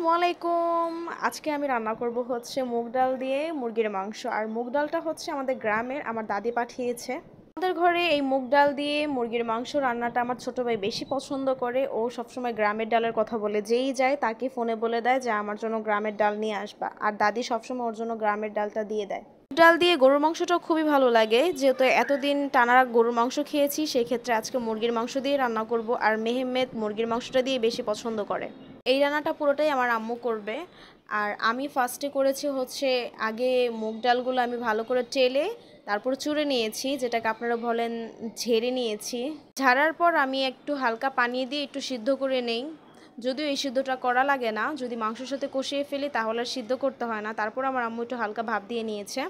আসসালামু আলাইকুম। আজকে আমি রান্না করব হচ্ছে মুগ ডাল দিয়ে মুরগির মাংস। আর মুগ ডালটা হচ্ছে আমাদের গ্রামের, আমার দাদি পাঠিয়েছে। আমাদের ঘরে এই মুগ ডাল দিয়ে মুরগির মাংস রান্নাটা আমার ছোট ভাই বেশি পছন্দ করে। ও সবসময় গ্রামের ডালের কথা বলে, যেই যায় তাকে ফোনে বলে দেয় যে আমার জন্য গ্রামের ডাল নিয়ে আসবা, আর দাদি সবসময় ওর জন্য গ্রামের ডালটা দিয়ে দেয়। ডাল দিয়ে গরুর মাংসটাও খুবই ভালো লাগে, যেহেতু এতদিন টানা গরুর মাংস খেয়েছি, সেই ক্ষেত্রে আজকে মুরগির মাংস দিয়ে রান্না করব। আর মেহেমেদ মুরগির মাংসটা দিয়ে বেশি পছন্দ করে। এই রান্নাটা পুরোটাই আমার আম্মু করবে। আর আমি ফার্স্টে করেছি হচ্ছে, আগে মুগ ডালগুলো আমি ভালো করে টেলে তারপর চুড়ে নিয়েছি, যেটাকে আপনারা বলেন ঝেড়ে নিয়েছি। ঝাড়ার পর আমি একটু হালকা পানি দিয়ে একটু সিদ্ধ করে নেই। যদিও এই সিদ্ধটা করা লাগে না, যদি মাংসের সাথে কষিয়ে ফেলি তাহলে সিদ্ধ করতে হয় না। তারপর আমার আম্মু একটু হালকা ভাপ দিয়ে নিয়েছে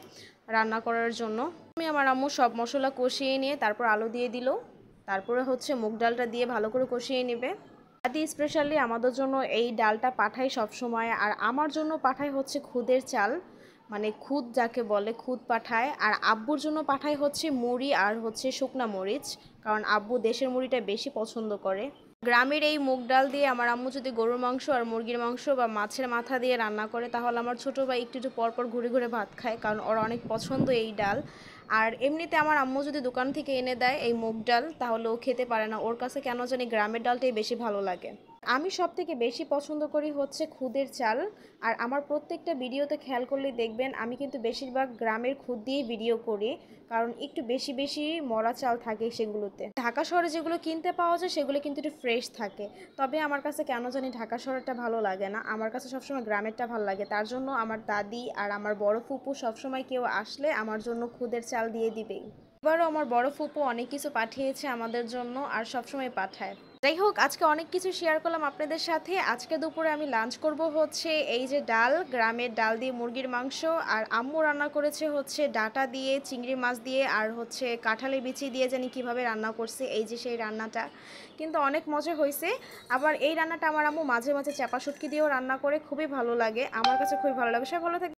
রান্না করার জন্য। আমি আমার আম্মু সব মশলা কষিয়ে নিয়ে তারপর আলু দিয়ে দিল। তারপরে হচ্ছে মুগ ডালটা দিয়ে ভালো করে কষিয়ে নেবে। দাদি স্পেশালি আমাদের জন্য এই ডালটা পাঠায় সব সময়। আর আমার জন্য পাঠায় হচ্ছে খুদের চাল, মানে খুদ যাকে বলে, খুদ পাঠায়। আর আব্বুর জন্য পাঠায় হচ্ছে মুড়ি আর হচ্ছে শুকনা মরিচ, কারণ আব্বু দেশের মুড়িটা বেশি পছন্দ করে। গ্রামের এই মুগ ডাল দিয়ে আমার আম্মু যদি গরুর মাংস আর মুরগির মাংস বা মাছের মাথা দিয়ে রান্না করে, তাহলে আমার ছোটো ভাই একটু একটু পরপর ঘুরে ঘুরে ভাত খায়, কারণ ওর অনেক পছন্দ এই ডাল। আর এমনিতে আমার আম্মু যদি দোকান থেকে এনে দেয় এই মুগ ডাল, তাহলে ও খেতে পারে না, ওর কাছে কেন জানি গ্রামের ডালটাই বেশি ভালো লাগে। আমি সবথেকে বেশি পছন্দ করি হচ্ছে খুদের চাল। আর আমার প্রত্যেকটা ভিডিওতে খেয়াল করলে দেখবেন আমি কিন্তু বেশিরভাগ গ্রামের খুদ দিয়েই ভিডিও করি, কারণ একটু বেশি বেশি মরা চাল থাকে সেগুলোতে। ঢাকা শহরে যেগুলো কিনতে পাওয়া যায় সেগুলো কিন্তু একটু ফ্রেশ থাকে, তবে আমার কাছে কেন জানি ঢাকা শহরটা ভালো লাগে না, আমার কাছে সবসময় গ্রামেরটা ভালো লাগে। তার জন্য আমার দাদি আর আমার বড় ফুপু সবসময় কেউ আসলে আমার জন্য খুদের চাল দিয়ে দিবেই। এবারও আমার বড় ফুপু অনেক কিছু পাঠিয়েছে আমাদের জন্য, আর সবসময় পাঠায়। যাই হোক, আজকে অনেক কিছু শেয়ার করলাম আপনাদের সাথে। আজকে দুপুরে আমি লাঞ্চ করব হচ্ছে এই যে ডাল, গ্রামের ডাল দিয়ে মুরগির মাংস। আর আম্মু রান্না করেছে হচ্ছে ডাটা দিয়ে, চিংড়ি মাছ দিয়ে, আর হচ্ছে কাঁঠালের বিচি দিয়ে জানি কিভাবে রান্না করছে, এই যে সেই রান্নাটা কিন্তু অনেক মজা হয়েছে। আবার এই রান্নাটা আমার আম্মু মাঝে মাঝে চাপা শুটকি দিয়েও রান্না করে, খুবই ভালো লাগে, আমার কাছে খুবই ভালো লাগে। সবাই ভালো থাকে।